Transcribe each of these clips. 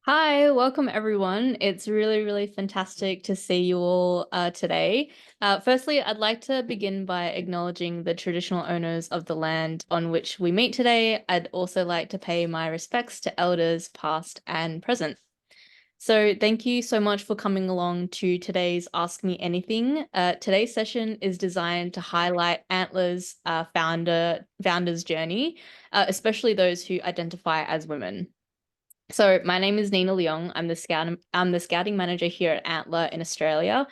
Hi, welcome everyone. It's really fantastic to see you all today. Firstly, I'd like to begin by acknowledging the traditional owners of the land on which we meet today. I'd also like to pay my respects to elders past and present. So thank you so much for coming along to today's Ask Me Anything. Today's session is designed to highlight Antler's founder's journey, especially those who identify as women. So my name is Nina Leong. I'm the scouting manager here at Antler in Australia.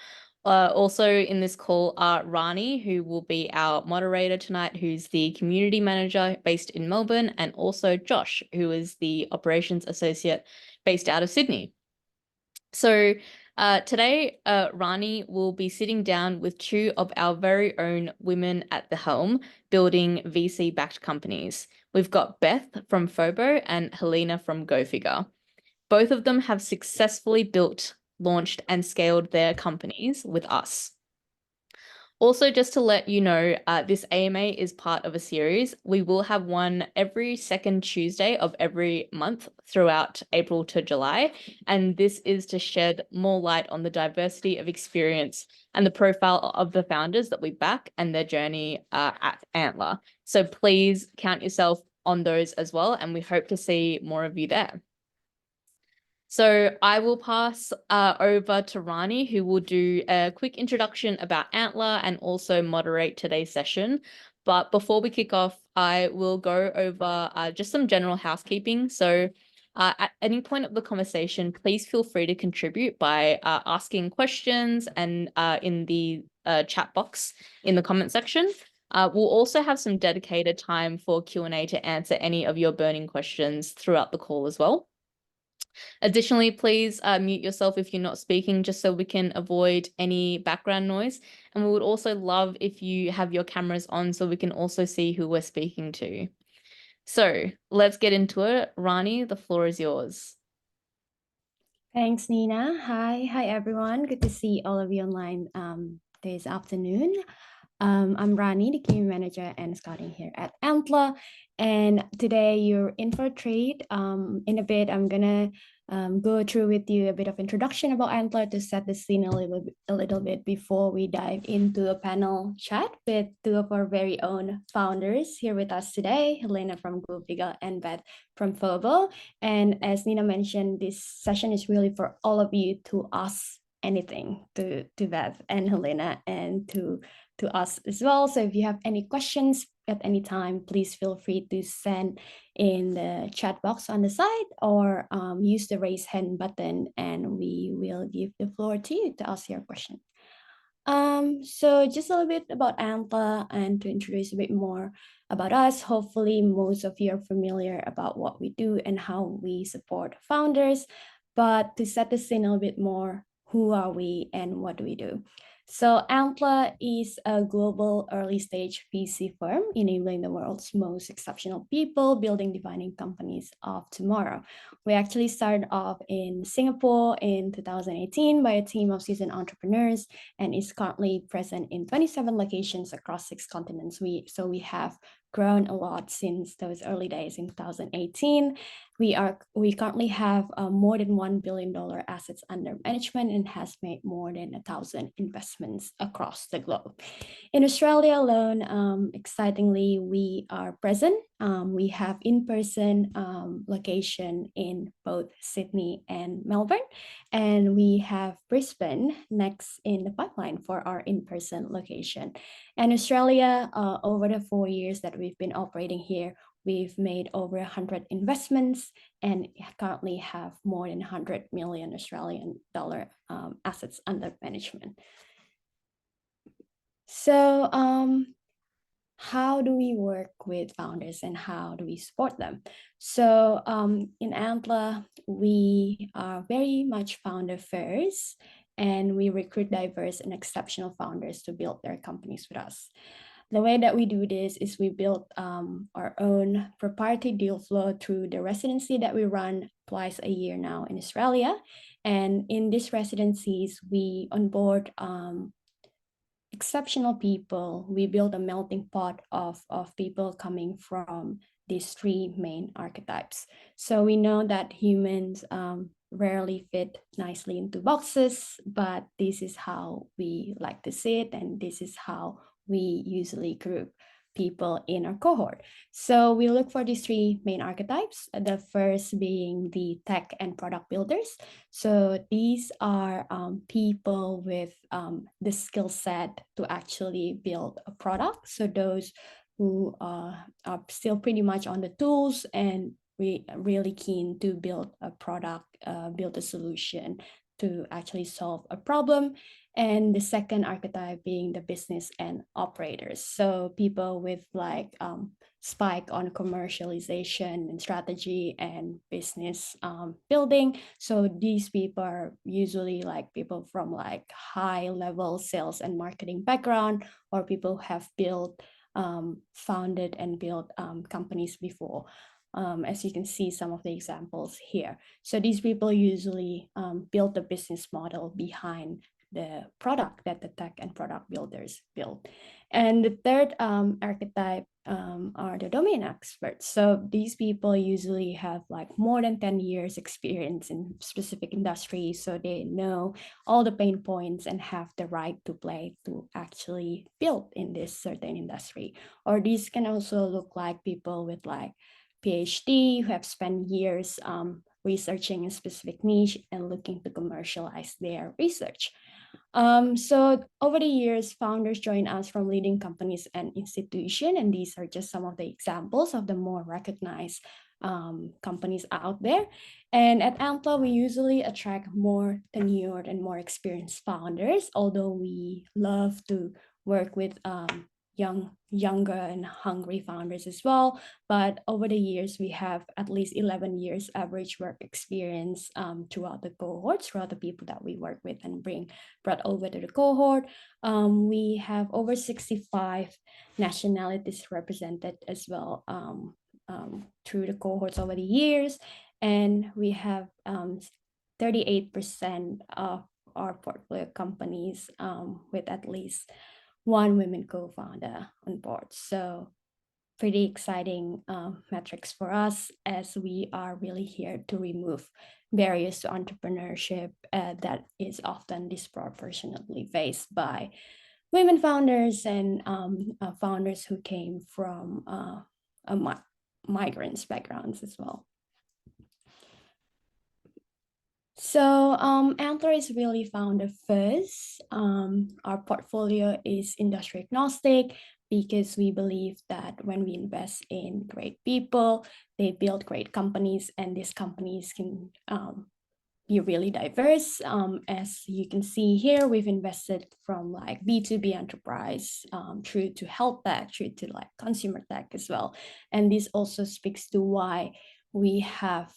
Also in this call are Rani, who will be our moderator tonight, who's the community manager based in Melbourne, and also Josh, who is the operations associate based out of Sydney. So today, Rani will be sitting down with two of our very own women at the helm, building VC-backed companies. We've got Beth from Phobo and Helena from GoFigure. Both of them have successfully built, launched, and scaled their companies with us. Also, just to let you know, this AMA is part of a series. We will have one every second Tuesday of every month throughout April to July. And this is to shed more light on the diversity of experience and the profile of the founders that we back and their journey at Antler. So please count yourself on those as well. And we hope to see more of you there. So I will pass over to Rani, who will do a quick introduction about Antler and also moderate today's session. But before we kick off, I will go over just some general housekeeping. So at any point of the conversation, please feel free to contribute by asking questions and in the chat box in the comment section. We'll also have some dedicated time for Q&A to answer any of your burning questions throughout the call as well. Additionally, please mute yourself if you're not speaking, just so we can avoid any background noise. And we would also love if you have your cameras on so we can also see who we're speaking to. So let's get into it. Rani, the floor is yours. Thanks, Nina. Hi everyone. Good to see all of you online this afternoon. I'm Rani, the community manager and scouting here at Antler. And today you're in for a treat. In a bit, I'm gonna go through with you a bit of introduction about Antler to set the scene a little bit before we dive into a panel chat with two of our very own founders here with us today, Helena from GoFigure and Beth from Phobo. And as Nina mentioned, this session is really for all of you to ask anything to Beth and Helena and to us as well. So if you have any questions at any time, please feel free to send in the chat box on the side or use the raise hand button and we will give the floor to you to ask your question. So just a little bit about Antler and to introduce a bit more about us. Hopefully most of you are familiar about what we do and how we support founders, but to set the scene a little bit more, who are we and what do we do? So Antler is a global early stage VC firm enabling the world's most exceptional people building defining companies of tomorrow. We actually started off in Singapore in 2018 by a team of seasoned entrepreneurs and is currently present in 27 locations across 6 continents. So we have grown a lot since those early days in 2018. We currently have more than $1 billion assets under management and has made more than 1,000 investments across the globe. In Australia alone, excitingly, we are present. We have in-person location in both Sydney and Melbourne, and we have Brisbane next in the pipeline for our in-person location. And Australia, over the 4 years that we've been operating here, we've made over 100 investments and currently have more than 100 million Australian dollar assets under management. So how do we work with founders and how do we support them? So in Antler, we are very much founder first and we recruit diverse and exceptional founders to build their companies with us. The way that we do this is we build our own proprietary deal flow through the residency that we run twice a year now in Australia. And in these residencies, we onboard exceptional people. We build a melting pot of people coming from these 3 main archetypes. So we know that humans rarely fit nicely into boxes, but this is how we like to see it, and this is how we usually group people in our cohort. So we look for these three main archetypes, the first being the tech and product builders. So these are people with the skill set to actually build a product. So those who are still pretty much on the tools and really keen to build a product, build a solution to actually solve a problem. And the second archetype being the business and operators. So people with like spike on commercialization and strategy and business building. So these people are usually like people from like high level sales and marketing background, or people who have built, founded and built companies before. As you can see some of the examples here. So these people usually build the business model behind the product that the tech and product builders build. And the third archetype are the domain experts. So these people usually have like more than 10 years experience in specific industries. So they know all the pain points and have the right to play to actually build in this certain industry. Or these can also look like people with like PhD who have spent years researching a specific niche and looking to commercialize their research. So over the years, founders join us from leading companies and institutions, and these are just some of the examples of the more recognized companies out there. And at Ampla, we usually attract more tenured and more experienced founders, although we love to work with younger and hungry founders as well. But over the years, we have at least 11 years average work experience throughout the cohorts, throughout the people that we work with and brought over to the cohort. We have over 65 nationalities represented as well through the cohorts over the years. And we have 38% of our portfolio companies with at least one women co-founder on board. So pretty exciting metrics for us, as we are really here to remove barriers to entrepreneurship that is often disproportionately faced by women founders and founders who came from migrants backgrounds as well. So Antler is really founder first. Our portfolio is industry agnostic because we believe that when we invest in great people, they build great companies, and these companies can be really diverse. As you can see here, we've invested from like B2B enterprise through to health tech, through to like consumer tech as well. And this also speaks to why we have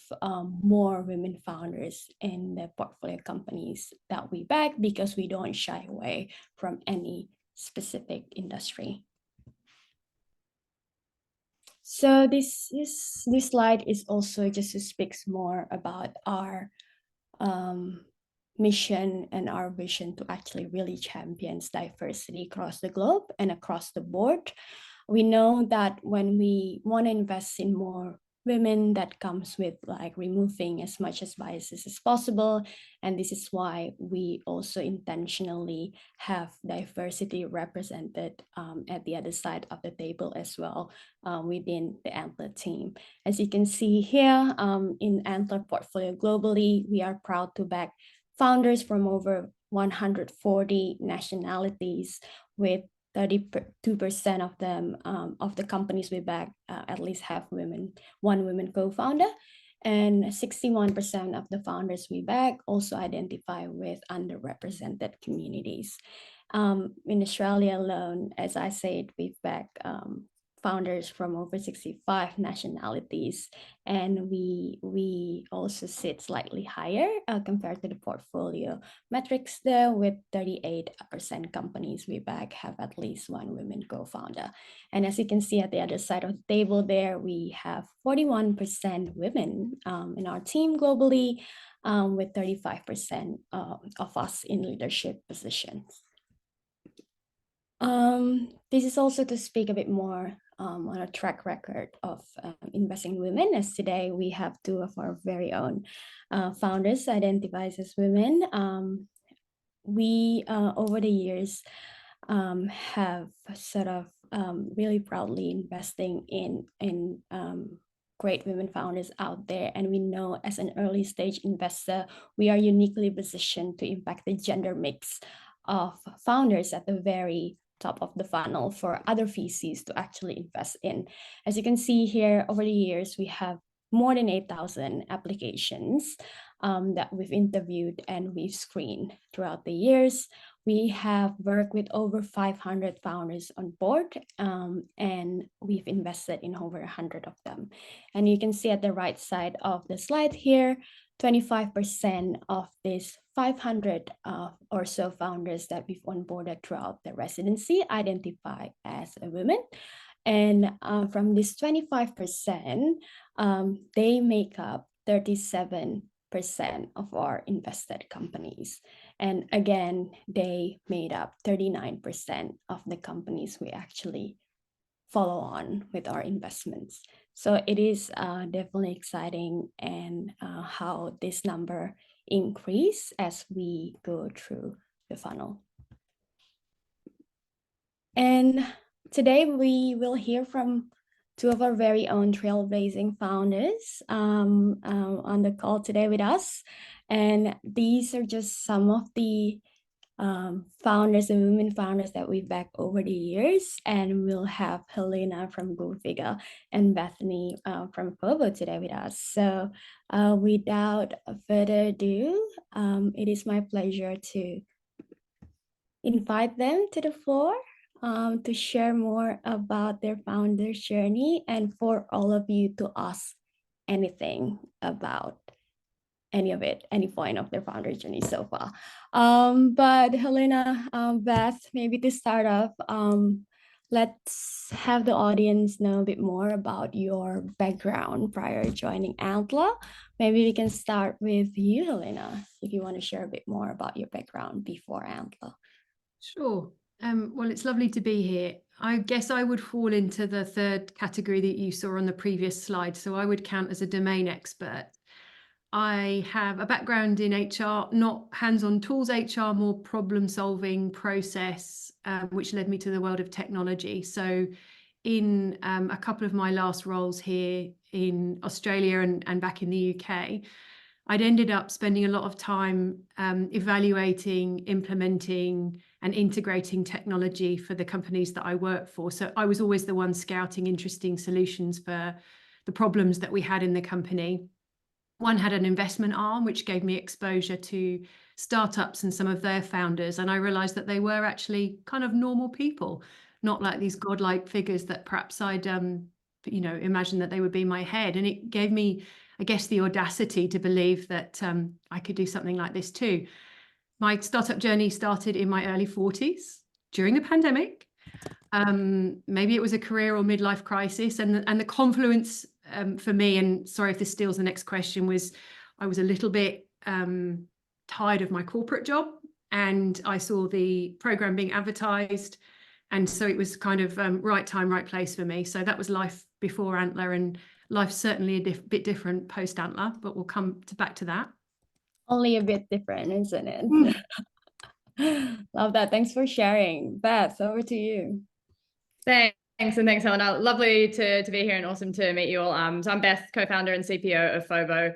more women founders in the portfolio companies that we back, because we don't shy away from any specific industry. So this slide is also just to speak more about our mission and our vision to actually really champion diversity across the globe and across the board. We know that when we want to invest in more women, that comes with like removing as much as biases as possible. And this is why we also intentionally have diversity represented at the other side of the table as well within the Antler team. As you can see here in Antler portfolio globally, we are proud to back founders from over 140 nationalities, with 32% of them, of the companies we back, at least have one woman co-founder, and 61% of the founders we back also identify with underrepresented communities. In Australia alone, as I said, we've backed founders from over 65 nationalities, and we also sit slightly higher compared to the portfolio metrics there, with 38% companies we back have at least one women co-founder. And as you can see at the other side of the table there, we have 41% women in our team globally, with 35% of us in leadership positions. This is also to speak a bit more on a track record of investing in women, as today we have two of our very own founders identified as women. We over the years have sort of really proudly investing in great women founders out there, and we know as an early stage investor we are uniquely positioned to impact the gender mix of founders at the very top of the funnel for other VCs to actually invest in. As you can see here, over the years we have more than 8,000 applications that we've interviewed and we've screened throughout the years. We have worked with over 500 founders on board, and we've invested in over 100 of them. And you can see at the right side of the slide here, 25% of these 500 or so founders that we've onboarded throughout the residency identify as a woman. And from this 25%, they make up 37% of our invested companies. And again, they made up 39% of the companies we actually follow on with our investments. So it is definitely exciting, and how this number increase as we go through the funnel. And today we will hear from two of our very own trailblazing founders on the call today with us. And these are just some of the founders and women founders that we've backed over the years. And we'll have Helena from GoFigure and Bethany from Fobo today with us. So without further ado, it is my pleasure to invite them to the floor to share more about their founder's journey, and for all of you to ask anything about any of it, any point of their founder's journey so far. But Helena, Beth, maybe to start off, let's have the audience know a bit more about your background prior to joining Antler. Maybe we can start with you, Helena, if you want to share a bit more about your background before Antler. Sure. Well, it's lovely to be here. I guess I would fall into the third category that you saw on the previous slide. So I would count as a domain expert. I have a background in HR, not hands-on tools HR, more problem-solving process, which led me to the world of technology. So in a couple of my last roles here in Australia and back in the UK, I'd ended up spending a lot of time evaluating, implementing, and integrating technology for the companies that I work for. So I was always the one scouting interesting solutions for the problems that we had in the company. One had an investment arm, which gave me exposure to startups and some of their founders. And I realized that they were actually kind of normal people, not like these godlike figures that perhaps I'd imagine that they would be in my head. And it gave me, I guess, the audacity to believe that I could do something like this too. My startup journey started in my early 40s during the pandemic. Maybe it was a career or midlife crisis, and the confluence for me, and sorry if this steals the next question, was I was a little bit tired of my corporate job, and I saw the program being advertised, and so it was kind of right time, right place for me. So that was life before Antler, and life's certainly a bit different post Antler, but we'll come back to that. Only a bit different, isn't it? Love that. Thanks for sharing. Beth, over to you. Thanks, and thanks, Helena. Lovely to be here and awesome to meet you all. So I'm Beth, co-founder and CPO of Fobo.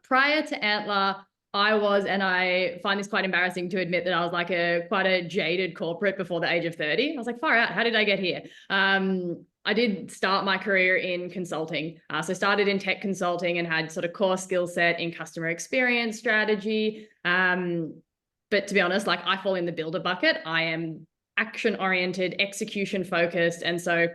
Prior to Antler, I was, and I find this quite embarrassing to admit that I was like quite a jaded corporate before the age of 30. I was like, far out, how did I get here? I did start my career in consulting. So started in tech consulting and had sort of core skill set in customer experience strategy. But to be honest, like I fall in the builder bucket. I am action-oriented, execution-focused. And so,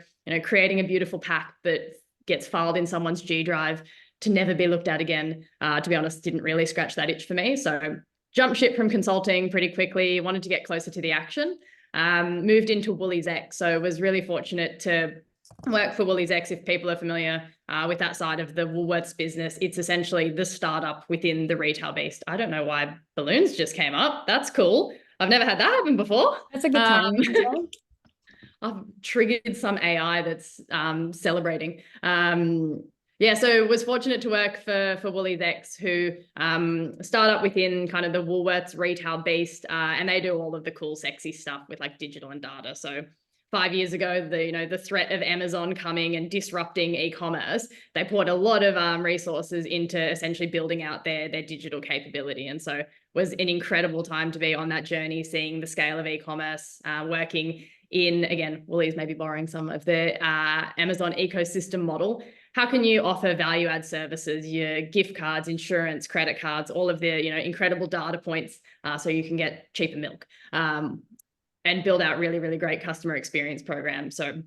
creating a beautiful pack that gets filed in someone's G Drive to never be looked at again, to be honest, didn't really scratch that itch for me. So jumped ship from consulting pretty quickly, wanted to get closer to the action, moved into Woolies X. So was really fortunate to work for Woolies X. If people are familiar with that side of the Woolworths business, it's essentially the startup within the retail beast. I don't know why balloons just came up. That's cool. I've never had that happen before. That's a good timing. I've triggered some AI that's celebrating. Yeah, so was fortunate to work for Woolies X, who start up within kind of the Woolworths retail beast, and they do all of the cool, sexy stuff with like digital and data. So 5 years ago, the threat of Amazon coming and disrupting e-commerce, they poured a lot of resources into essentially building out their digital capability, and so it was an incredible time to be on that journey, seeing the scale of e-commerce, working in, again, Woolies maybe borrowing some of the Amazon ecosystem model. How can you offer value add services, your gift cards, insurance, credit cards, all of the incredible data points, so you can get cheaper milk, and build out really, really great customer experience programs. So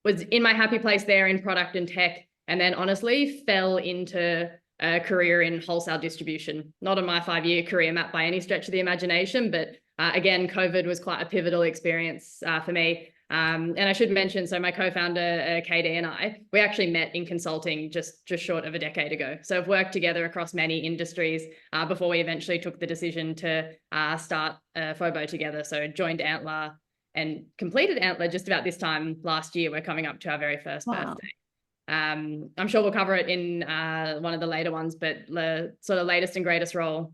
was in my happy place there in product and tech, and then honestly fell into a career in wholesale distribution. Not on my 5-year career map by any stretch of the imagination, but again, COVID was quite a pivotal experience for me. And I should mention, so my co-founder, Katie, and I, we actually met in consulting just short of a decade ago. So I've worked together across many industries before we eventually took the decision to start FOBO together. So joined Antler and completed Antler just about this time last year. We're coming up to our very first birthday. I'm sure we'll cover it in one of the later ones, but the sort of latest and greatest role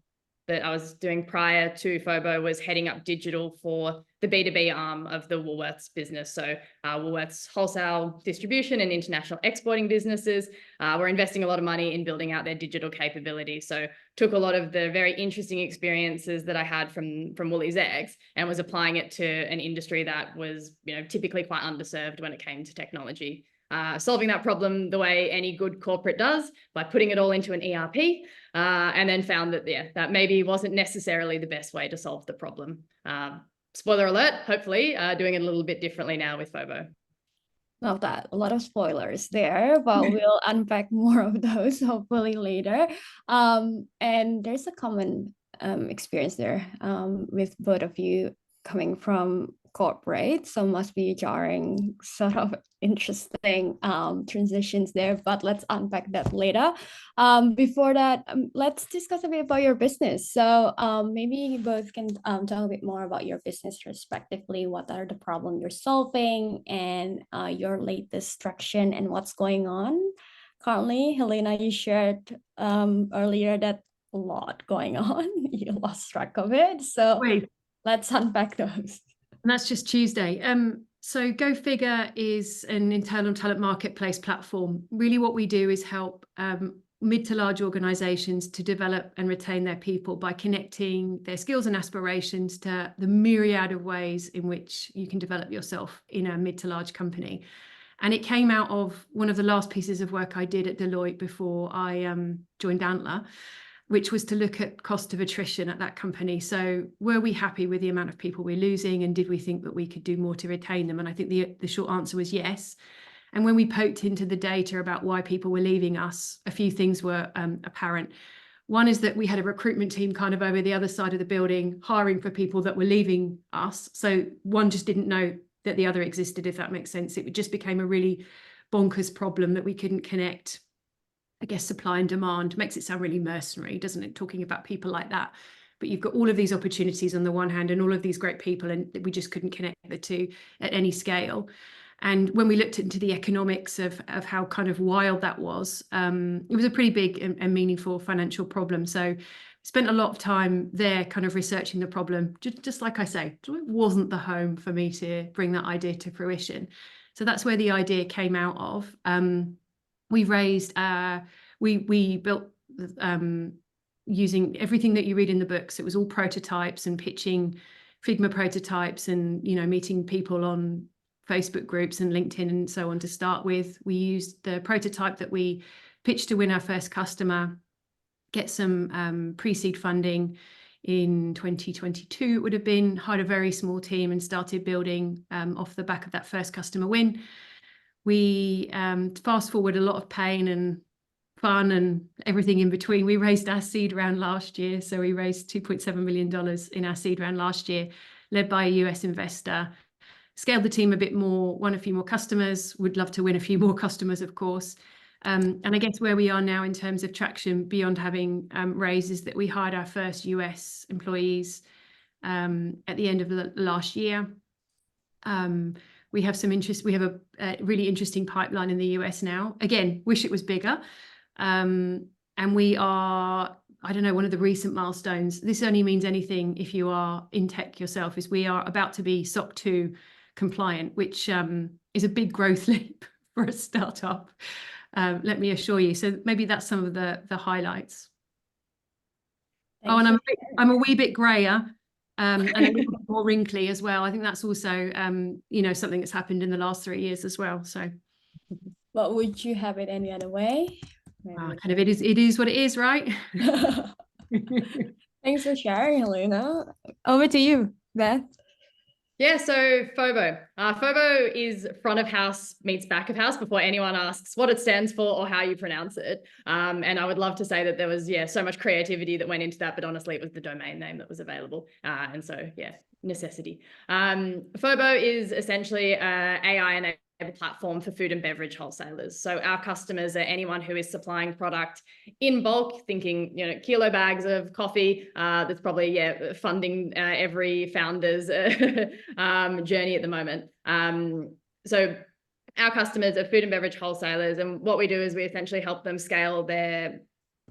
that I was doing prior to FOBO was heading up digital for the B2B arm of the Woolworths business. So Woolworths wholesale distribution and international exporting businesses were investing a lot of money in building out their digital capabilities. So took a lot of the very interesting experiences that I had from Woolies X and was applying it to an industry that was typically quite underserved when it came to technology. Solving that problem the way any good corporate does, by putting it all into an ERP, and then found that, that maybe wasn't necessarily the best way to solve the problem. Spoiler alert, hopefully doing it a little bit differently now with FOBO. Love that. A lot of spoilers there, but we'll unpack more of those hopefully later. And there's a common experience there with both of you coming from corporate, so must be jarring, sort of interesting transitions there, but let's unpack that later. Before that, let's discuss a bit about your business. So maybe you both can talk a bit more about your business respectively. What are the problems you're solving, and your latest traction and what's going on currently? Helena, you shared earlier that a lot going on. You lost track of it, so let's unpack those. And that's just Tuesday. So Go Figure is an internal talent marketplace platform. Really what we do is help mid to large organizations to develop and retain their people by connecting their skills and aspirations to the myriad of ways in which you can develop yourself in a mid to large company. And it came out of one of the last pieces of work I did at Deloitte before I joined Antler, which was to look at cost of attrition at that company. So were we happy with the amount of people we're losing, and did we think that we could do more to retain them? And I think the short answer was yes. And when we poked into the data about why people were leaving us, a few things were apparent. One is that we had a recruitment team kind of over the other side of the building hiring for people that were leaving us. So one just didn't know that the other existed, if that makes sense. It just became a really bonkers problem that we couldn't connect, I guess, supply and demand. Makes it sound really mercenary, doesn't it, talking about people like that? But you've got all of these opportunities on the one hand and all of these great people, and we just couldn't connect the two at any scale. And when we looked into the economics of how kind of wild that was, it was a pretty big and meaningful financial problem. So spent a lot of time there kind of researching the problem. Just like I say, it wasn't the home for me to bring that idea to fruition. So that's where the idea came out of. We raised, we built using everything that you read in the books. It was all prototypes and pitching Figma prototypes and, meeting people on Facebook groups and LinkedIn and so on to start with. We used the prototype that we pitched to win our first customer, get some pre-seed funding in 2022, it would have been, hired a very small team and started building off the back of that first customer win. We fast forward a lot of pain and fun and everything in between. We raised our seed round last year. So we raised $2.7 million in our seed round last year, led by a US investor. Scaled the team a bit more, won a few more customers, would love to win a few more customers, of course. And I guess where we are now in terms of traction beyond having raised is that we hired our first US employees at the end of last year. We have some interest. We have a really interesting pipeline in the US now. Again, wish it was bigger. And we are, I don't know, one of the recent milestones. This only means anything if you are in tech yourself, is we are about to be SOC 2 compliant, which is a big growth leap for a startup. Let me assure you. So maybe that's some of the highlights. Oh, and I'm a wee bit grayer and a little bit more wrinkly as well. I think that's also, you know, something that's happened in the last 3 years as well. So, But would you have it any other way? kind of it is what it is, right? Thanks for sharing, Helena. Over to you, Beth. Yeah, so FOBO. FOBO is front of house meets back of house before anyone asks what it stands for or how you pronounce it. And I would love to say that there was, so much creativity that went into that, but honestly, it was the domain name that was available. And so, necessity. FOBO is essentially AI and platform for food and beverage wholesalers. So our customers are anyone who is supplying product in bulk, thinking, kilo bags of coffee. That's probably, funding every founder's journey at the moment. So our customers are food and beverage wholesalers. And what we do is we essentially help them scale their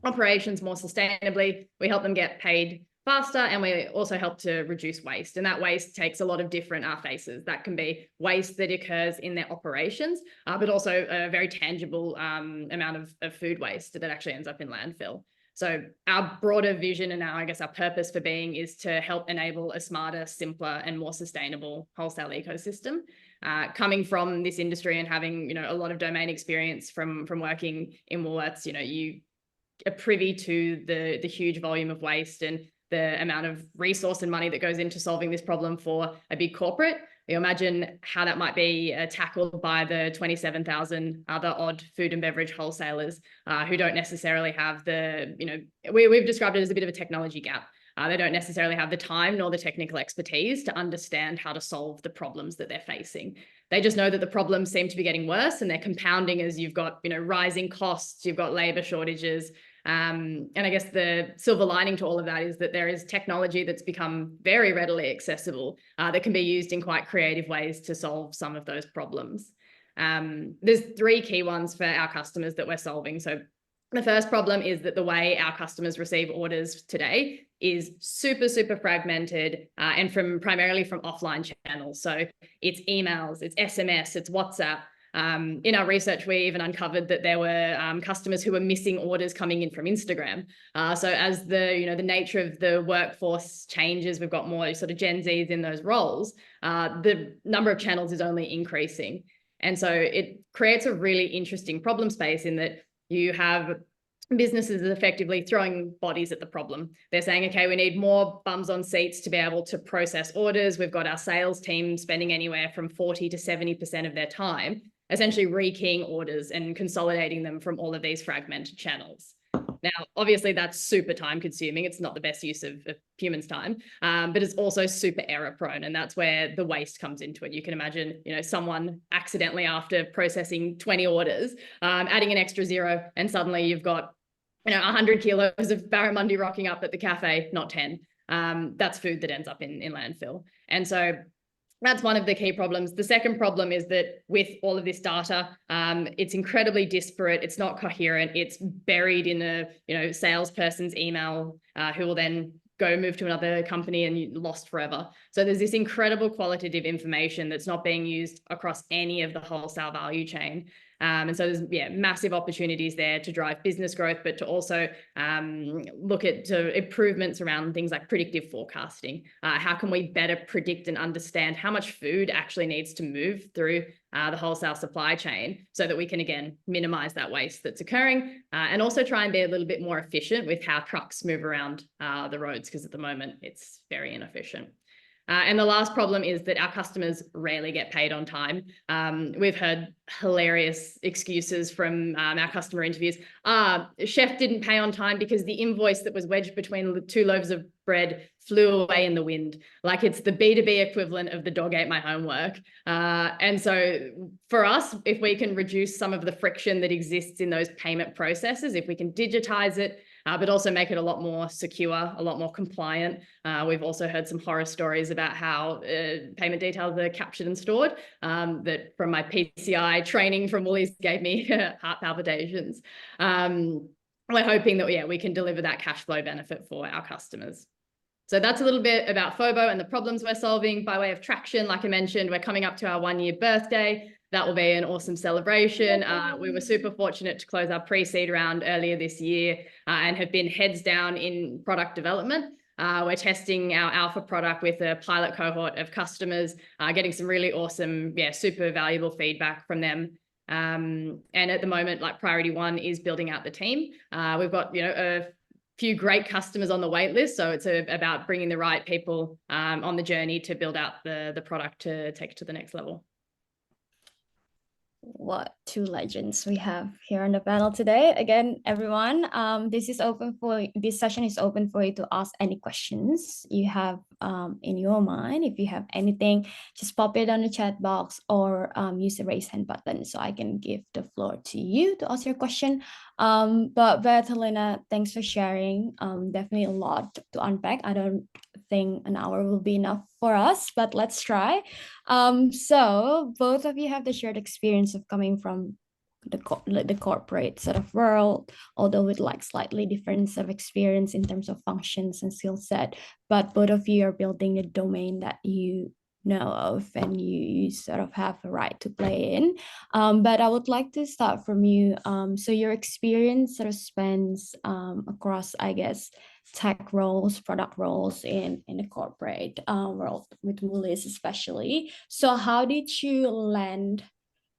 operations more sustainably. We help them get paid faster, and we also help to reduce waste. And that waste takes a lot of different faces. That can be waste that occurs in their operations, but also a very tangible amount of food waste that actually ends up in landfill. So our broader vision and our purpose for being is to help enable a smarter, simpler, and more sustainable wholesale ecosystem. Coming from this industry and having, a lot of domain experience from working in Woolworths, you are privy to the huge volume of waste and the amount of resource and money that goes into solving this problem for a big corporate. You imagine how that might be tackled by the 27,000 other odd food and beverage wholesalers who don't necessarily have the, we've described it as a bit of a technology gap. They don't necessarily have the time nor the technical expertise to understand how to solve the problems that they're facing. They just know that the problems seem to be getting worse, and they're compounding as you've got, rising costs, you've got labor shortages. And I guess the silver lining to all of that is that there is technology that's become very readily accessible that can be used in quite creative ways to solve some of those problems. There's 3 key ones for our customers that we're solving. So the first problem is that the way our customers receive orders today is super, super fragmented and primarily from offline channels. So it's emails, it's SMS, it's WhatsApp. In our research, we even uncovered that there were customers who were missing orders coming in from Instagram. So as the nature of the workforce changes, we've got more sort of Gen Zs in those roles, the number of channels is only increasing. And so it creates a really interesting problem space in that you have businesses effectively throwing bodies at the problem. They're saying, okay, we need more bums on seats to be able to process orders. We've got our sales team spending anywhere from 40 to 70% of their time essentially rekeying orders and consolidating them from all of these fragmented channels. Now, obviously, that's super time consuming. It's not the best use of humans' time, but it's also super error prone. And that's where the waste comes into it. You can imagine, someone accidentally after processing 20 orders, adding an extra 0, and suddenly you've got, 100 kilos of barramundi rocking up at the cafe, not 10. That's food that ends up in landfill. And so that's one of the key problems. The second problem is that with all of this data, it's incredibly disparate. It's not coherent. It's buried in a salesperson's email who will then go move to another company and you lost forever. So there's this incredible qualitative information that's not being used across any of the wholesale value chain. And so there's massive opportunities there to drive business growth, but to also look at improvements around things like predictive forecasting. How can we better predict and understand how much food actually needs to move through the wholesale supply chain so that we can, again, minimize that waste that's occurring and also try and be a little bit more efficient with how trucks move around the roads, because at the moment it's very inefficient. And the last problem is that our customers rarely get paid on time. We've heard hilarious excuses from our customer interviews. Chef didn't pay on time because the invoice that was wedged between the 2 loaves of bread flew away in the wind. Like it's the B2B equivalent of the dog ate my homework. And so for us, if we can reduce some of the friction that exists in those payment processes, if we can digitize it, but also make it a lot more secure, a lot more compliant. We've also heard some horror stories about how payment details are captured and stored, that from my PCI training from Woolies gave me heart palpitations. We're hoping that, yeah, we can deliver that cash flow benefit for our customers. So that's a little bit about FOBO and the problems we're solving. By way of traction, like I mentioned, we're coming up to our 1-year birthday. That will be an awesome celebration. We were super fortunate to close our pre-seed round earlier this year and have been heads down in product development. We're testing our alpha product with a pilot cohort of customers, getting some really awesome, yeah, super valuable feedback from them. And at the moment, like priority one is building out the team. We've got, you know, a few great customers on the wait list. So it's about bringing the right people on the journey to build out the product to take it to the next level. What two legends we have here on the panel today. Again, everyone, this session is open for you to ask any questions you have in your mind. If you have anything, just pop it on the chat box or use the raise hand button so I can give the floor to you to ask your question. But Helena, thanks for sharing. Definitely a lot to unpack. I don't think an hour will be enough for us, but let's try. So both of you have the shared experience of coming from the corporate sort of world, although with like slightly different sort of experience in terms of functions and skill set, but both of you are building a domain that you know of and you sort of have a right to play in. But I would like to start from you. So your experience sort of spans across, I guess, tech roles, product roles in the corporate world with Woolies especially. So how did you land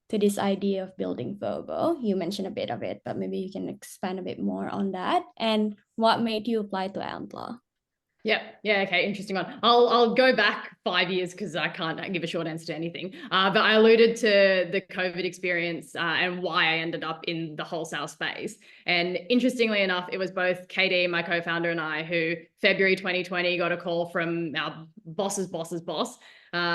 to this idea of building FOBO? You mentioned a bit of it, but maybe you can expand a bit more on that. And what made you apply to Antler? Yeah. Okay. Interesting one. I'll go back 5 years because I can't give a short answer to anything. But I alluded to the COVID experience and why I ended up in the wholesale space. And interestingly enough, it was both Katie, my co-founder, and I who February 2020 got a call from our boss's boss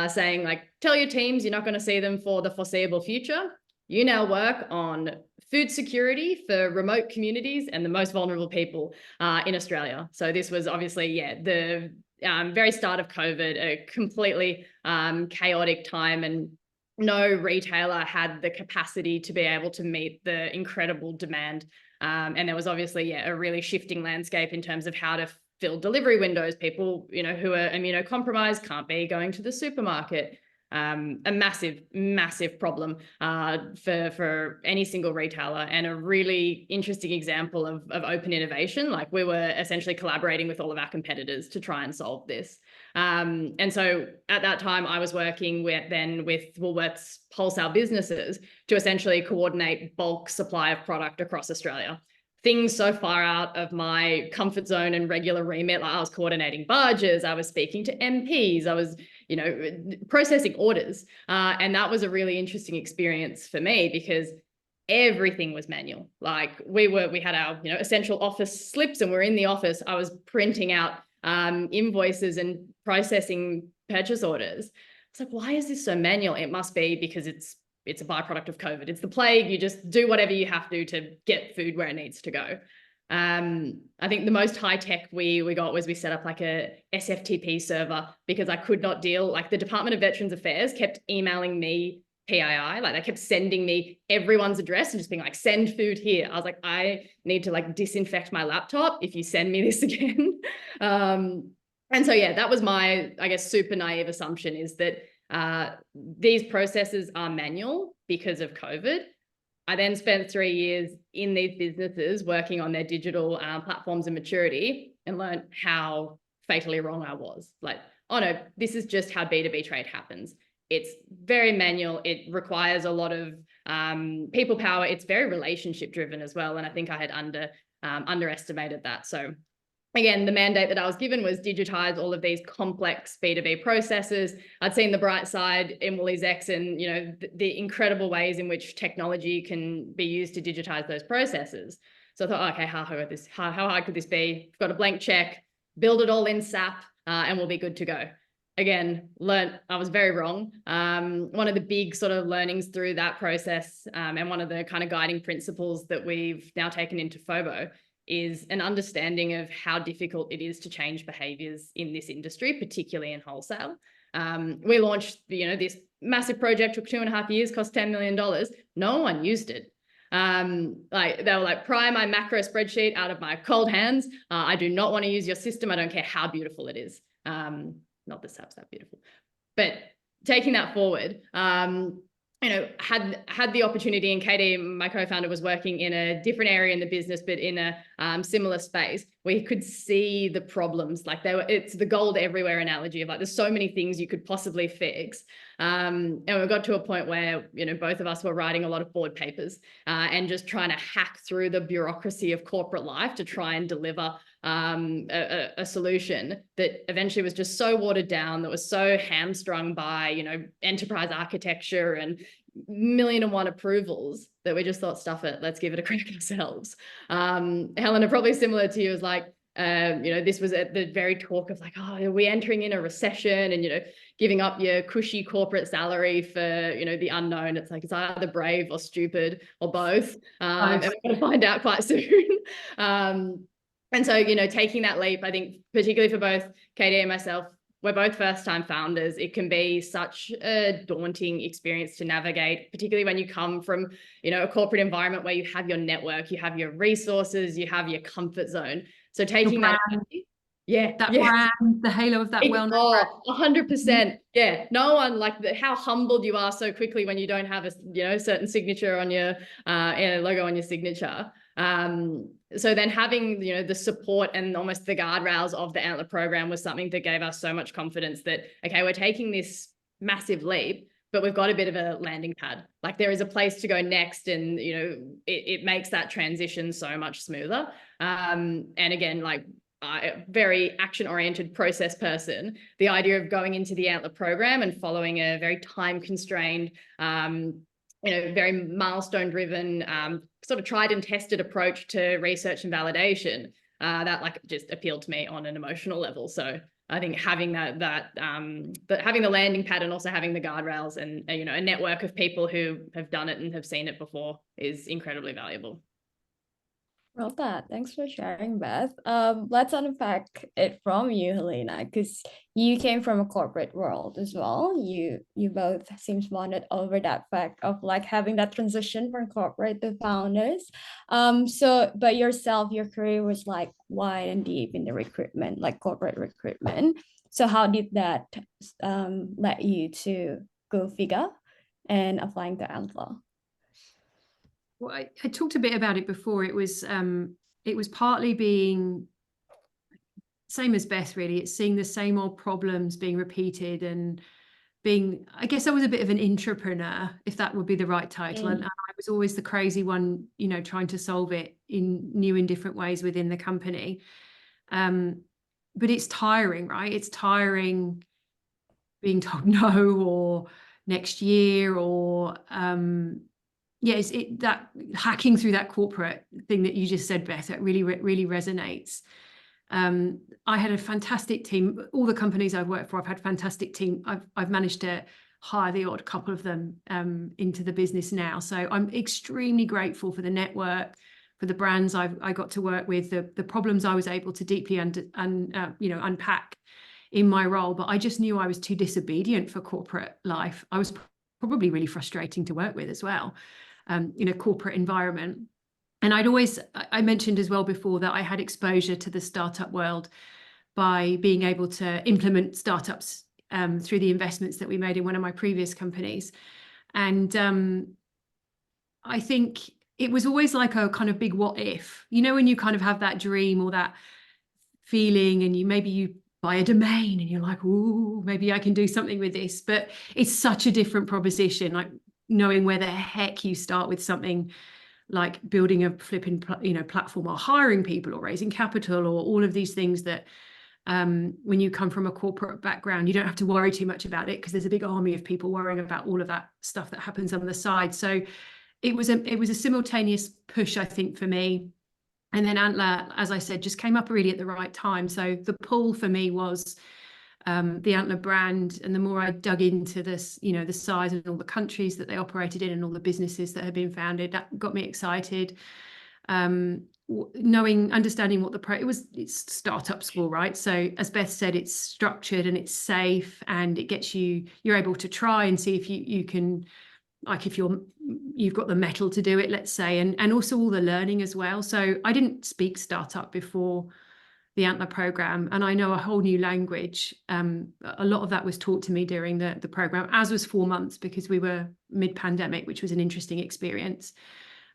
saying, like, tell your teams you're not going to see them for the foreseeable future. You now work on food security for remote communities and the most vulnerable people in Australia. So this was obviously, yeah, the very start of COVID, a completely chaotic time, and no retailer had the capacity to be able to meet the incredible demand. And there was obviously, yeah, a really shifting landscape in terms of how to fill delivery windows. People, you know, who are immunocompromised can't be going to the supermarket. A massive problem for any single retailer, and a really interesting example of open innovation. Like, we were essentially collaborating with all of our competitors to try and solve this. And so at that time, I was working with Woolworths wholesale businesses to essentially coordinate bulk supply of product across Australia. Things so far out of my comfort zone and regular remit. Like, I was coordinating barges, I was speaking to MPs, I was, you know, processing orders. And that was a really interesting experience for me because everything was manual. Like, we had our, you know, essential office slips, and we're in the office. I was printing out invoices and processing purchase orders. It's like, why is this so manual? It must be because it's a byproduct of COVID. It's the plague. You just do whatever you have to get food where it needs to go. I think the most high tech we got was we set up like a SFTP server because I could not deal, like, the Department of Veterans Affairs kept emailing me PII, like they kept sending me everyone's address and just being like, send food here. I was like, I need to like disinfect my laptop if you send me this again. And so, yeah, that was my, I guess, super naive assumption, is that these processes are manual because of COVID. I then spent 3 years in these businesses working on their digital platforms and maturity, and learned how fatally wrong I was. Like, oh no, this is just how B2B trade happens. It's very manual. It requires a lot of people power. It's very relationship driven as well. And I think I had underestimated that. So again, the mandate that I was given was digitize all of these complex B2B processes. I'd seen the bright side in Woolies X and, you know, the incredible ways in which technology can be used to digitize those processes. So I thought, okay, how hard could this be? I've got a blank check, build it all in SAP, and we'll be good to go. Again, I was very wrong. One of the big sort of learnings through that process, and one of the kind of guiding principles that we've now taken into FOBO, is an understanding of how difficult it is to change behaviors in this industry, particularly in wholesale. We launched, this massive project, took 2.5 years, cost $10 million. No one used it. Like they were like, pry my macro spreadsheet out of my cold hands. I do not want to use your system. I don't care how beautiful it is. Not that SAP's that beautiful, but taking that forward, had the opportunity, and Katie, my co-founder, was working in a different area in the business, but in a similar space. We could see the problems. Like it's the gold everywhere analogy of like, there's so many things you could possibly fix. And we got to a point where, both of us were writing a lot of board papers and just trying to hack through the bureaucracy of corporate life to try and deliver a solution that eventually was just so watered down, that was so hamstrung by, enterprise architecture and 1,000,001 approvals, that we just thought, stuff it, let's give it a crack ourselves. Helena, probably similar to you, is like, this was at the very talk of like, oh, are we entering in a recession, and, giving up your cushy corporate salary for, the unknown. It's like, it's either brave or stupid or both. And we're going to find out quite soon. And so, taking that leap, I think, particularly for both Katie and myself, we're both first-time founders. It can be such a daunting experience to navigate, particularly when you come from, a corporate environment where you have your network, you have your resources, you have your comfort zone. So taking that, brand, the halo of that wellness. Oh, 100%. Yeah. No one, like how humbled you are so quickly when you don't have a, certain signature on your logo on your signature. So then having, the support and almost the guardrails of the Antler program was something that gave us so much confidence that, okay, we're taking this massive leap, but we've got a bit of a landing pad. Like there is a place to go next, and, it makes that transition so much smoother. And again, like, very action-oriented process person, the idea of going into the Antler program and following a very time-constrained, very milestone-driven, sort of tried and tested approach to research and validation, that like just appealed to me on an emotional level. So I think having having the landing pad and also having the guardrails and a network of people who have done it and have seen it before is incredibly valuable. Love that. Thanks for sharing, Beth. Let's unpack it from you, Helena, because you came from a corporate world as well. You both seems bonded over that fact of like having that transition from corporate to founders. But yourself, your career was like wide and deep in the recruitment, like corporate recruitment. So how did that led you to go figure and applying to Antler? Well, I talked a bit about it before. It was partly being same as Beth, really. It's seeing the same old problems being repeated and being, I guess I was a bit of an intrapreneur, if that would be the right title. And I was always the crazy one, trying to solve it in new and different ways within the company. But it's tiring, right? It's tiring being told no, or next year, or it's that hacking through that corporate thing that you just said, Beth, that really resonates. I had a fantastic team. All the companies I've worked for, I've had a fantastic team. I've managed to hire the odd couple of them into the business now. So I'm extremely grateful for the network, for the brands I got to work with, the problems I was able to deeply unpack in my role. But I just knew I was too disobedient for corporate life. I was probably really frustrating to work with as well. In a corporate environment. And I mentioned as well before that I had exposure to the startup world by being able to implement startups through the investments that we made in one of my previous companies. And I think it was always like a kind of big what if, when you kind of have that dream or that feeling, and you buy a domain and you're like, ooh, maybe I can do something with this. But it's such a different proposition, like knowing where the heck you start with something like building a flipping platform, or hiring people, or raising capital, or all of these things that when you come from a corporate background, you don't have to worry too much about it, because there's a big army of people worrying about all of that stuff that happens on the side. So it was a simultaneous push, I think, for me. And then Antler, as I said, just came up really at the right time. So the pull for me was the Antler brand, and the more I dug into this, the size and all the countries that they operated in and all the businesses that had been founded, that got me excited. understanding what it's startup school, right? So as Beth said, it's structured and it's safe, and it gets you're able to try and see if you can, like, if you've got the mettle to do it, let's say, and also all the learning as well. So I didn't speak startup before the Antler program, and I know a whole new language. A lot of that was taught to me during the program, as was 4 months, because we were mid-pandemic, which was an interesting experience.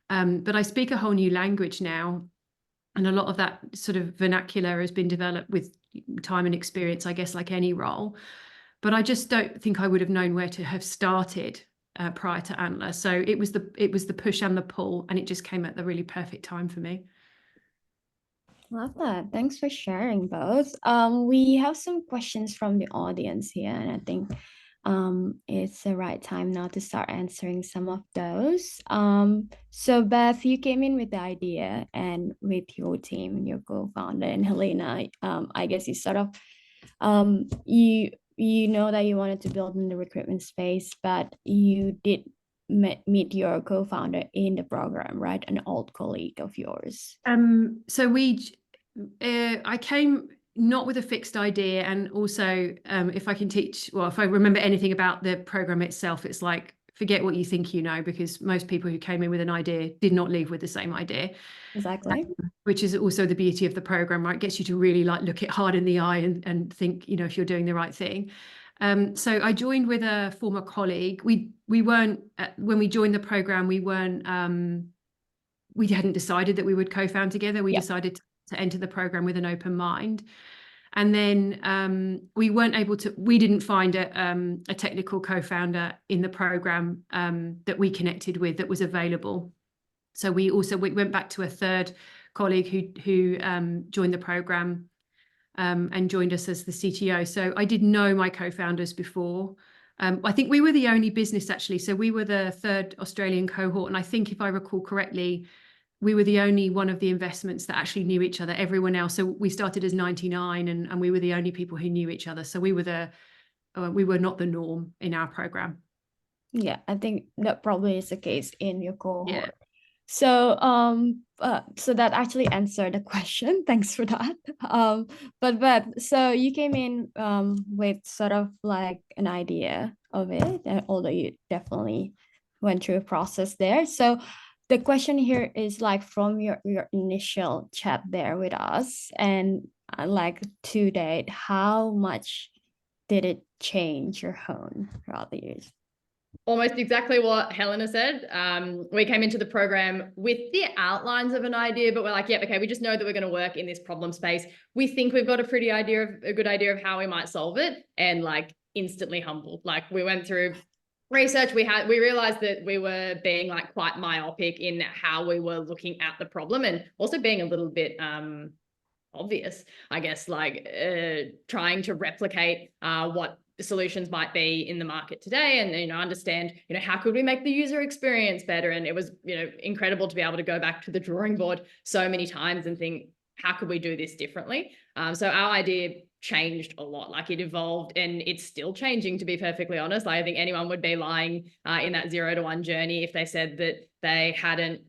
But I speak a whole new language now, and a lot of that sort of vernacular has been developed with time and experience, I guess, like any role. But I just don't think I would have known where to have started prior to Antler. So it was the push and the pull, and it just came at the really perfect time for me. Love that. Thanks for sharing both. We have some questions from the audience here, and I think it's the right time now to start answering some of those. So Beth, you came in with the idea, and with your team, your co-founder, and Helena, I guess you sort of you know that you wanted to build in the recruitment space, but you did meet your co-founder in the program, right? An old colleague of yours. So I came not with a fixed idea, and also if I remember anything about the program itself, it's like, forget what you think you know, because most people who came in with an idea did not leave with the same idea. Exactly. Which is also the beauty of the program, right? It gets you to really like look it hard in the eye and think, if you're doing the right thing. So I joined with a former colleague. We weren't when we joined the program, we hadn't decided that we would co-found together. We decided to enter the program with an open mind. And then we didn't find a technical co-founder in the program that we connected with that was available. So we went back to a third colleague who joined the program and joined us as the CTO. So I did know my co-founders before. I think we were the only business, actually. So we were the third Australian cohort. And I think, if I recall correctly, we were the only one of the investments that actually knew each other. Everyone else, so we started as 99, and we were the only people who knew each other. So we were not the norm in our program. Yeah, I think that probably is the case in your cohort. Yeah. So so that actually answered the question. Thanks for that. But so you came in with sort of like an idea of it, although you definitely went through a process there. So the question here is, like, from your initial chat there with us, and like to date, how much did it change your hone throughout the years? Almost exactly what Helena said. We came into the program with the outlines of an idea, but we're like, yeah, okay, we just know that we're going to work in this problem space. We think we've got a good idea of how we might solve it, and like instantly humbled. Like, we went through research, we realized that we were being like quite myopic in how we were looking at the problem, and also being a little bit obvious, I guess, like trying to replicate what solutions might be in the market today, and understand how could we make the user experience better. And it was incredible to be able to go back to the drawing board so many times and think, how could we do this differently? So our idea changed a lot. Like, it evolved, and it's still changing, to be perfectly honest. Like, I think anyone would be lying in that 0 to 1 journey if they said that they hadn't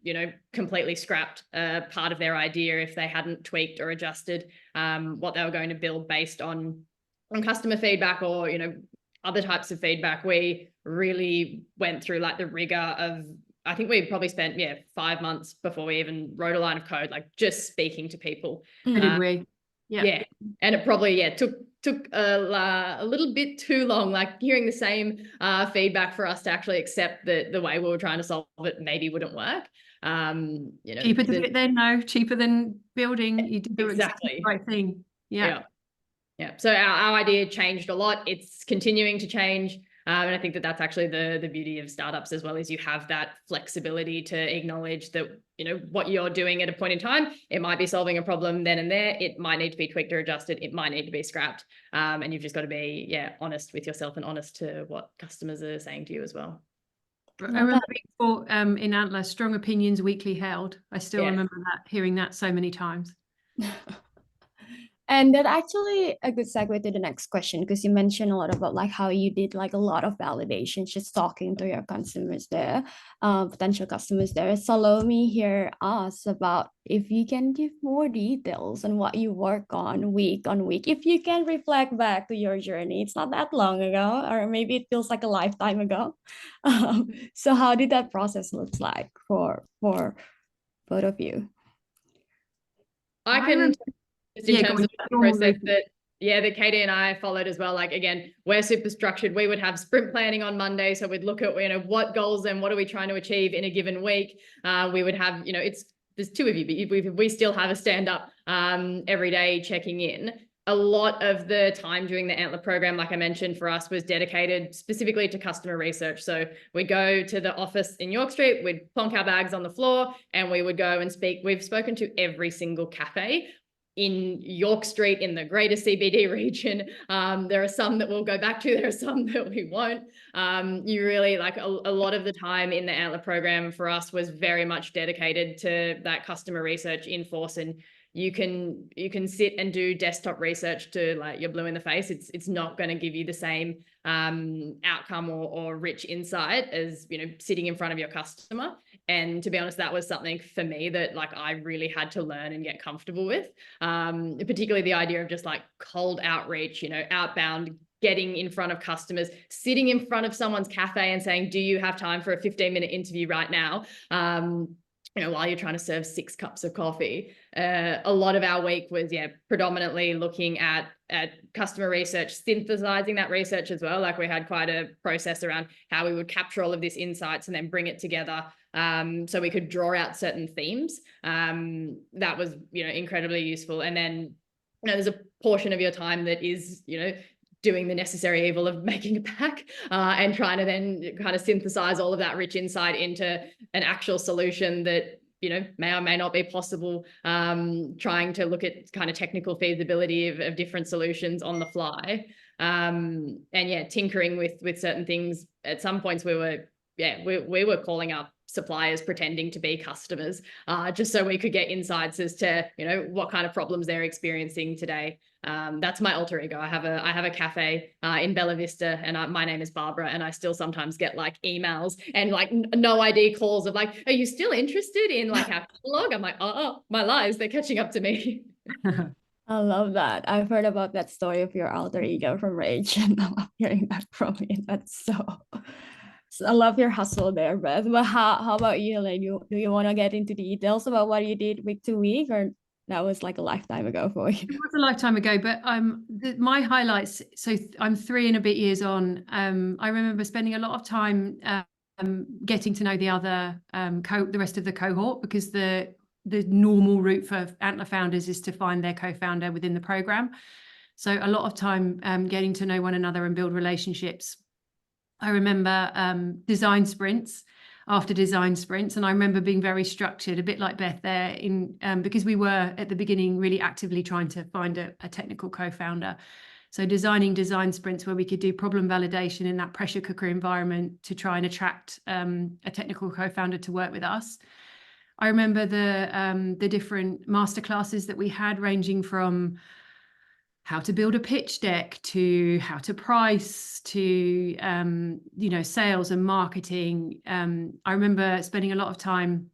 completely scrapped part of their idea, if they hadn't tweaked or adjusted what they were going to build based on customer feedback or other types of feedback. We really went through like the rigor of, I think we probably spent 5 months before we even wrote a line of code, like just speaking to people. Did we? Yeah. And it probably took a little bit too long, like hearing the same feedback for us to actually accept that the way we were trying to solve it maybe wouldn't work. Cheaper to do it then? No, cheaper than building. You did exactly the right thing. Yeah. So our idea changed a lot. It's continuing to change. And I think that that's actually the beauty of startups as well, is you have that flexibility to acknowledge that, what you're doing at a point in time, it might be solving a problem then and there. It might need to be tweaked or adjusted. It might need to be scrapped. And you've just got to be, honest with yourself and honest to what customers are saying to you as well. I remember before in Antler, strong opinions weakly held. I still remember that, hearing that so many times. And that actually a good segue to the next question, because you mentioned a lot about like how you did like a lot of validation, just talking to your customers there, potential customers there. So let me hear us about if you can give more details on what you work on week. If you can reflect back to your journey, it's not that long ago, or maybe it feels like a lifetime ago. So how did that process look like for both of you? I I can remember, just in yeah, go terms on, of the normal process route. that that Katie and I followed as well. Like again, we're super structured. We would have sprint planning on Monday, so we'd look at what goals and what are we trying to achieve in a given week. We would have there's two of you, but we still have a stand up every day checking in. A lot of the time during the Antler program, like I mentioned, for us was dedicated specifically to customer research. So we'd go to the office in York Street, we'd plonk our bags on the floor, and we would go and speak. We've spoken to every single cafe in York Street in the greater CBD region. There are some that we'll go back to, there are some that we won't. You really like a lot of the time in the Antler program for us was very much dedicated to that customer research in force. And you can sit and do desktop research to like you're blue in the face. It's not going to give you the same outcome or rich insight as sitting in front of your customer. And to be honest, that was something for me that like I really had to learn and get comfortable with, particularly the idea of just like cold outreach, outbound, getting in front of customers, sitting in front of someone's cafe and saying, do you have time for a 15-minute interview right now? While you're trying to serve 6 cups of coffee. A lot of our week was predominantly looking at customer research, synthesizing that research as well. Like we had quite a process around how we would capture all of this insights and then bring it together so we could draw out certain themes. That was incredibly useful. And then there's a portion of your time that is doing the necessary evil of making a pack and trying to then kind of synthesize all of that rich insight into an actual solution that may or may not be possible, trying to look at kind of technical feasibility of different solutions on the fly, and tinkering with certain things. At some points we were calling up suppliers pretending to be customers just so we could get insights as to what kind of problems they're experiencing today. That's my alter ego. I have a cafe in Bella Vista, and my name is Barbara, and I still sometimes get like emails and like no ID calls of like, are you still interested in like our catalog? I'm like, oh my lies, they're catching up to me. I love that. I've heard about that story of your alter ego from Rage, and I love hearing that from you. That's so I love your hustle there, Beth. But how about you? Like, do you want to get into details about what you did week to week, or that was like a lifetime ago for you? It was a lifetime ago, but my highlights. So I'm 3 and a bit years on. I remember spending a lot of time getting to know the other the rest of the cohort, because the normal route for Antler founders is to find their co-founder within the program. So a lot of time getting to know one another and build relationships. I remember design sprints after design sprints, and I remember being very structured, a bit like Beth there, because we were at the beginning really actively trying to find a technical co-founder. So designing design sprints where we could do problem validation in that pressure cooker environment to try and attract a technical co-founder to work with us. I remember the different masterclasses that we had, ranging from how to build a pitch deck to how to price to sales and marketing. I remember spending a lot of time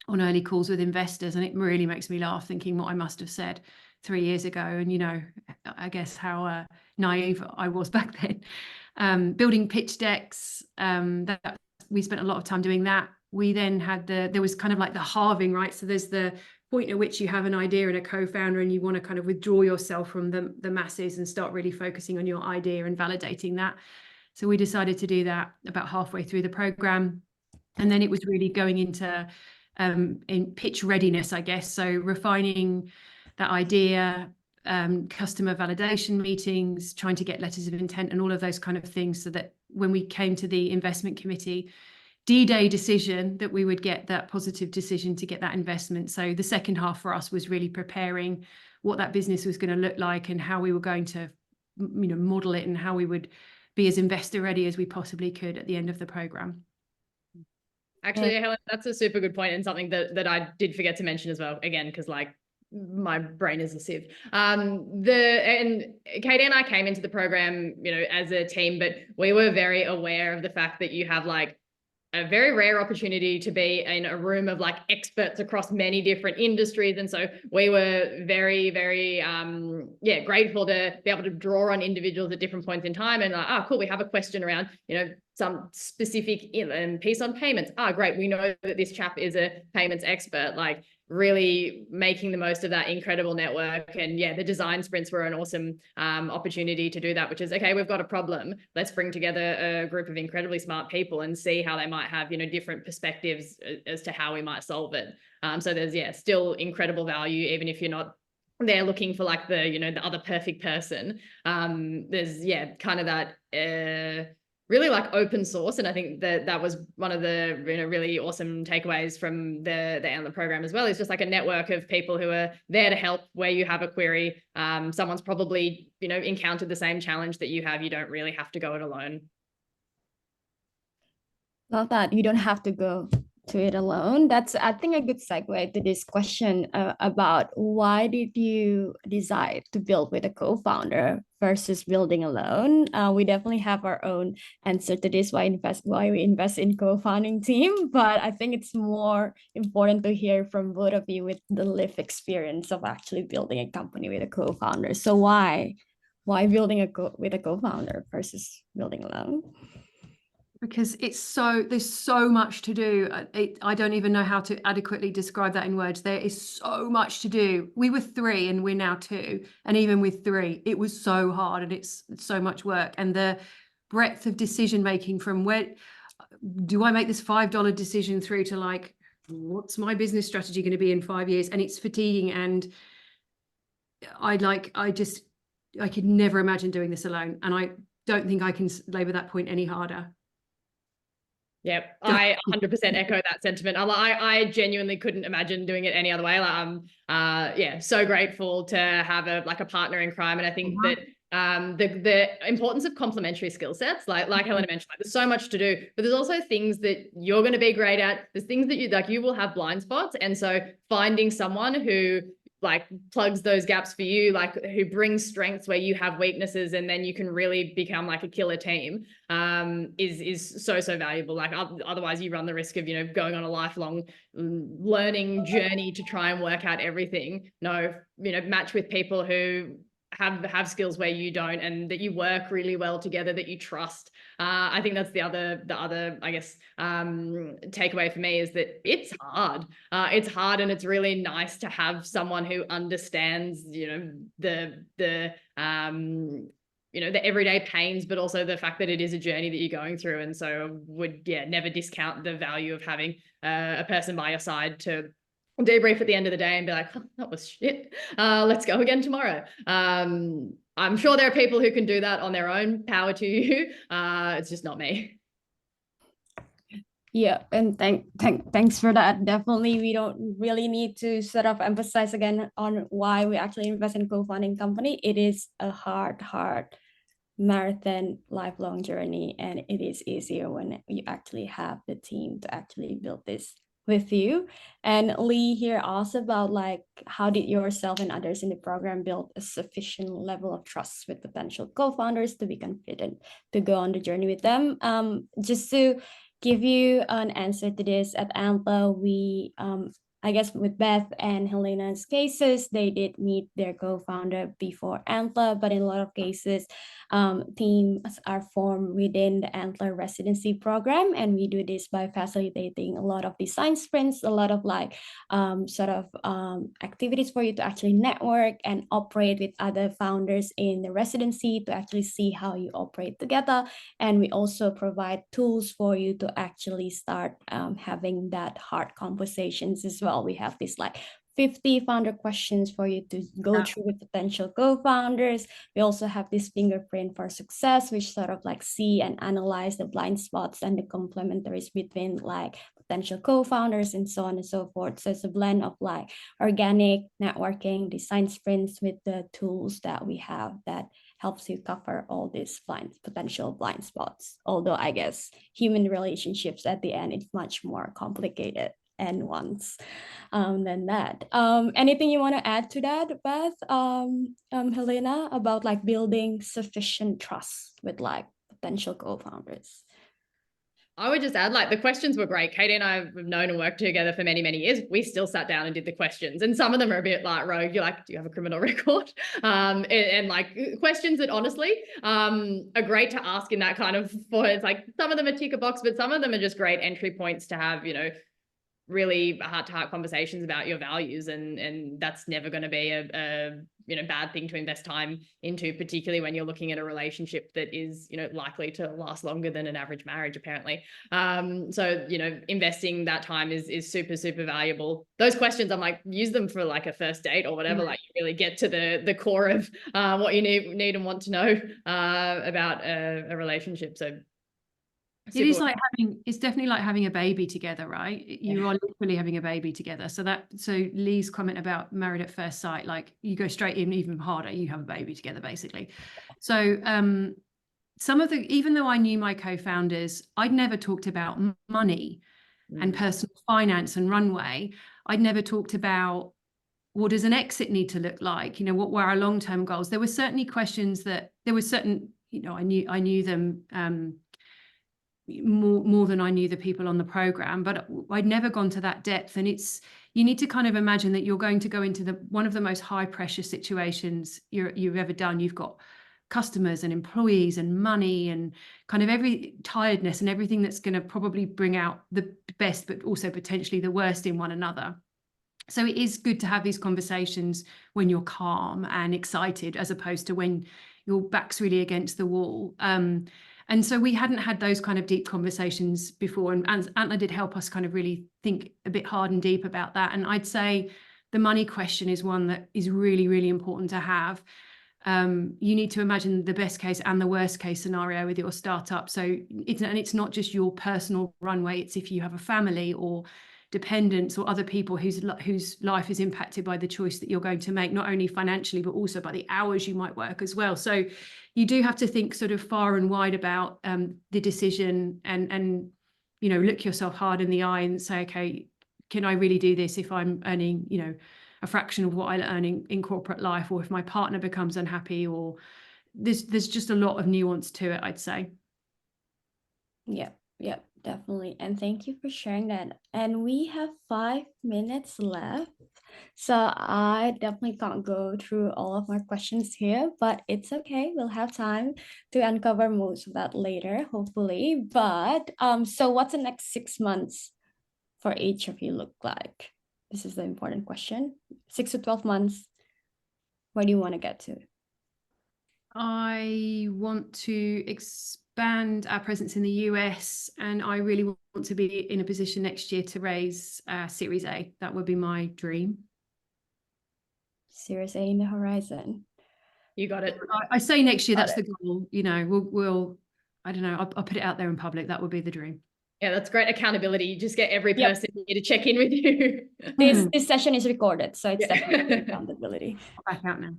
on early calls with investors, and it really makes me laugh thinking what I must have said 3 years ago, and I guess how naive I was back then. Building pitch decks, that we spent a lot of time doing that. We then had there was kind of like the halving, right? So there's the point at which you have an idea and a co-founder, and you want to kind of withdraw yourself from the masses and start really focusing on your idea and validating that. So we decided to do that about halfway through the program. And then it was really going into in pitch readiness, I guess. So refining that idea, customer validation meetings, trying to get letters of intent and all of those kind of things, so that when we came to the investment committee D-Day decision, that we would get that positive decision to get that investment. So the second half for us was really preparing what that business was going to look like and how we were going to model it, and how we would be as investor ready as we possibly could at the end of the program. Actually, Helen, that's a super good point, and something that I did forget to mention as well, again, because like my brain is a sieve. And Katie and I came into the program, as a team, but we were very aware of the fact that you have like a very rare opportunity to be in a room of like experts across many different industries. And so we were very, very, grateful to be able to draw on individuals at different points in time. And like, cool, we have a question around, some specific piece on payments. Great, we know that this chap is a payments expert. Like, really making the most of that incredible network. And the design sprints were an awesome opportunity to do that, which is, okay, we've got a problem. Let's bring together a group of incredibly smart people and see how they might have, different perspectives as to how we might solve it. So there's, still incredible value, even if you're not there looking for like the, the other perfect person. There's, kind of that, really like open source. And I think that was one of the really awesome takeaways from the Antler program as well, is just like a network of people who are there to help where you have a query. Someone's probably, encountered the same challenge that you have. You don't really have to go it alone. Love that. You don't have to go to it alone. That's, I think, a good segue to this question about why did you decide to build with a co-founder versus building alone? We definitely have our own answer to this, why we invest in co-founding team, but I think it's more important to hear from both of you with the lived experience of actually building a company with a co-founder. So why building with a co-founder versus building alone? Because there's so much to do. I don't even know how to adequately describe that in words. There is so much to do. We were 3 and we're now 2. And even with 3, it was so hard and it's so much work. And the breadth of decision making, from where do I make this $5 decision through to like, what's my business strategy going to be in 5 years? And it's fatiguing. And I could never imagine doing this alone. And I don't think I can labor that point any harder. Yep, I 100% echo that sentiment. I genuinely couldn't imagine doing it any other way. So grateful to have a partner in crime, and I think that the importance of complementary skill sets, like Helena mentioned, there's so much to do, but there's also things that you're going to be great at. There's things that you will have blind spots, and so finding someone who plugs those gaps for you, who brings strengths where you have weaknesses, and then you can really become like a killer team, is so valuable. Otherwise you run the risk of going on a lifelong learning journey to try and work out everything. No, match with people who have skills where you don't, and that you work really well together, that you trust. I think that's the other I guess takeaway for me, is that it's hard. It's hard, and it's really nice to have someone who understands the everyday pains, but also the fact that it is a journey that you're going through. And so would never discount the value of having a person by your side to debrief at the end of the day and be like, oh, that was shit. Let's go again tomorrow. I'm sure there are people who can do that on their own. Power to you. It's just not me. Yeah, and thanks for that. Definitely, we don't really need to sort of emphasize again on why we actually invest in co-founding company. It is a hard marathon, lifelong journey, and it is easier when you actually have the team to actually build this with you. And Lee here asked about how did yourself and others in the program build a sufficient level of trust with potential co-founders to be confident to go on the journey with them. Just to give you an answer to this, at Antler, we I guess with Beth and Helena's cases, they did meet their co-founder before Antler, but in a lot of cases, teams are formed within the Antler residency program, and we do this by facilitating a lot of design sprints, a lot of activities for you to actually network and operate with other founders in the residency to actually see how you operate together. And we also provide tools for you to actually start having that hard conversations as well. We have this 50 founder questions for you to go through with potential co-founders. We also have this fingerprint for success, which sort of see and analyze the blind spots and the complementaries between potential co-founders and so on and so forth. So it's a blend of organic networking, design sprints with the tools that we have that helps you cover all these potential blind spots. Although I guess human relationships at the end, it's much more complicated. once than that. Anything you want to add to that, Beth, Helena, about like building sufficient trust with like potential co-founders? I would just add, like, the questions were great. Katie and I have known and worked together for many, many years. We still sat down and did the questions. And some of them are a bit like rogue. You're like, do you have a criminal record? And like questions that honestly are great to ask in that kind of, for it's like some of them are tick a box, but some of them are just great entry points to have, really heart-to-heart conversations about your values, and that's never going to be a bad thing to invest time into, particularly when you're looking at a relationship that is likely to last longer than an average marriage, apparently. So investing that time is super, super valuable. Those questions, I'm like, use them for like a first date or whatever. Like, you really get to the core of what you need and want to know about a relationship. So it's definitely like having a baby together, right? You are literally having a baby together. So Lee's comment about married at first sight, like you go straight in even harder, you have a baby together basically. So even though I knew my co-founders, I'd never talked about money and personal finance and runway. I'd never talked about what does an exit need to look like? What were our long-term goals? There were certainly questions that there were certain, I knew them more than I knew the people on the program, but I'd never gone to that depth. And you need to kind of imagine that you're going to go into one of the most high pressure situations you've ever done. You've got customers and employees and money and kind of every tiredness and everything that's going to probably bring out the best, but also potentially the worst in one another. So it is good to have these conversations when you're calm and excited, as opposed to when your back's really against the wall. And so we hadn't had those kind of deep conversations before. And Antler did help us kind of really think a bit hard and deep about that. And I'd say the money question is one that is really, really important to have. You need to imagine the best case and the worst case scenario with your startup. So it's not just your personal runway. It's if you have a family or dependents or other people whose life is impacted by the choice that you're going to make, not only financially, but also by the hours you might work as well. So you do have to think sort of far and wide about the decision and look yourself hard in the eye and say, okay, can I really do this if I'm earning, a fraction of what I earn in corporate life, or if my partner becomes unhappy, or there's just a lot of nuance to it, I'd say. Yeah, definitely. And thank you for sharing that. And we have 5 minutes left. So I definitely can't go through all of my questions here, but it's okay. We'll have time to uncover most of that later, hopefully. But so what's the next 6 months for each of you look like? This is the important question. 6 to 12 months. Where do you want to get to? I want to expand our presence in the US, and I really want to be in a position next year to raise Series A. That would be my dream. Series A in the horizon. You got it. I say next year, that's the goal. We'll I don't know, I'll put it out there in public. That would be the dream. Yeah, that's great accountability. You just get every person here to check in with you. This session is recorded, so it's definitely accountability. Back out now.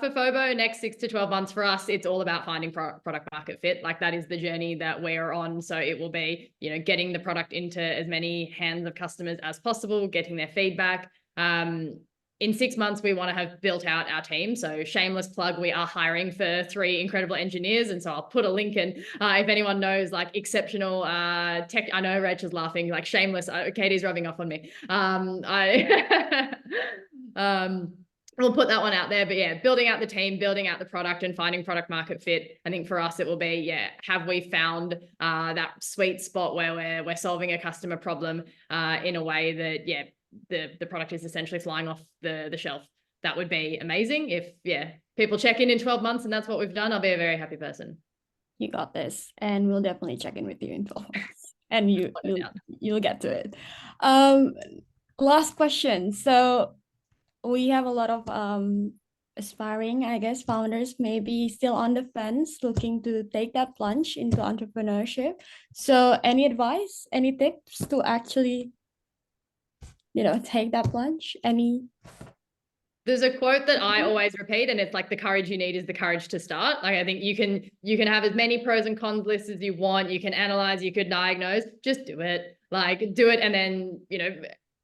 For Fobo, next 6 to 12 months for us, it's all about finding product market fit. Like, that is the journey that we're on. So it will be, getting the product into as many hands of customers as possible, getting their feedback. In 6 months, we want to have built out our team. So shameless plug, we are hiring for 3 incredible engineers. And so I'll put a link in if anyone knows like exceptional tech. I know Rachel's laughing, like shameless. Katie's rubbing off on me. We'll put that one out there, but yeah, building out the team, building out the product and finding product market fit. I think for us, it will be, have we found that sweet spot where we're solving a customer problem in a way that, the product is essentially flying off the shelf. That would be amazing. If people check in 12 months and that's what we've done, I'll be a very happy person. You got this. And we'll definitely check in with you in 12 months and you'll get to it. Last question. So we have a lot of aspiring, I guess, founders maybe still on the fence, looking to take that plunge into entrepreneurship. So any advice, any tips to actually, take that plunge? The There's a quote that I always repeat, and it's like, the courage you need is the courage to start. Like, I think you can have as many pros and cons lists as you want. You can analyze, you could diagnose, just do it. Like, do it, and then, you know,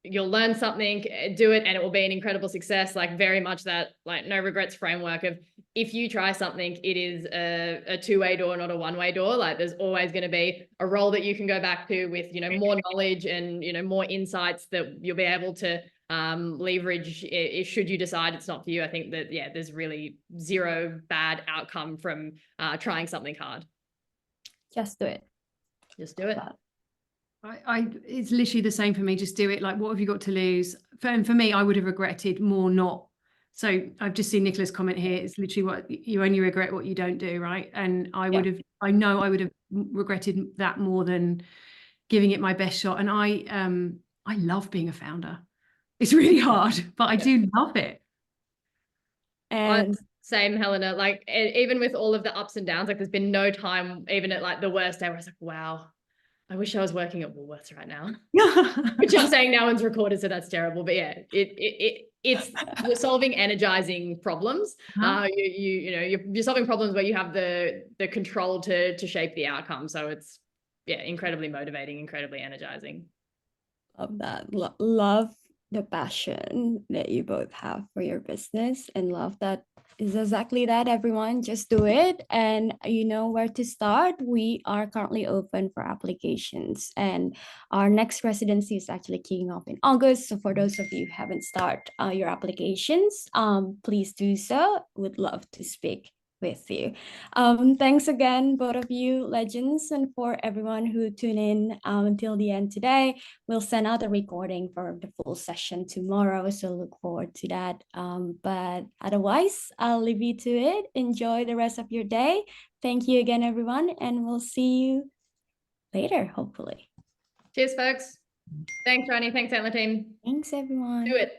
you'll learn something, do it, and it will be an incredible success. Like, very much that, like, no regrets framework of, if you try something, it is a two-way door, not a one-way door. Like, there's always going to be a role that you can go back to with, you know, more knowledge and, you know, more insights that you'll be able to leverage should you decide it's not for you. I think that, yeah, there's really zero bad outcome from trying something hard. Just do it. Just do it. It's literally the same for me. Just do it. Like, what have you got to lose? And for me, I would have regretted more not. So I've just seen Nicola's comment here. It's literally what you only regret what you don't do, right? And I would have, I know I would have regretted that more than giving it my best shot. And I love being a founder. It's really hard, but I do love it. And same, Helena. Like, even with all of the ups and downs, like, there's been no time, even at like the worst day, where I was like, wow, I wish I was working at Woolworths right now. Which I'm saying no one's recorded, so that's terrible. But yeah, it's you're solving energizing problems. You're solving problems where you have the control to shape the outcome. So it's, yeah, incredibly motivating, incredibly energizing. love that. Love the passion that you both have for your business, and love that is exactly that, everyone. Just do it, and you know where to start. We are currently open for applications, and our next residency is actually kicking off in August. So for those of you who haven't started your applications, please do so. Would love to speak with you. Thanks again, both of you legends, and for everyone who tuned in until the end today. We'll send out a recording for the full session tomorrow, so look forward to that. But otherwise, I'll leave you to it. Enjoy the rest of your day. Thank you again, everyone, and we'll see you later, hopefully. Cheers, folks. Thanks, Ronnie. Thanks, Antler team. Thanks, everyone. Do it.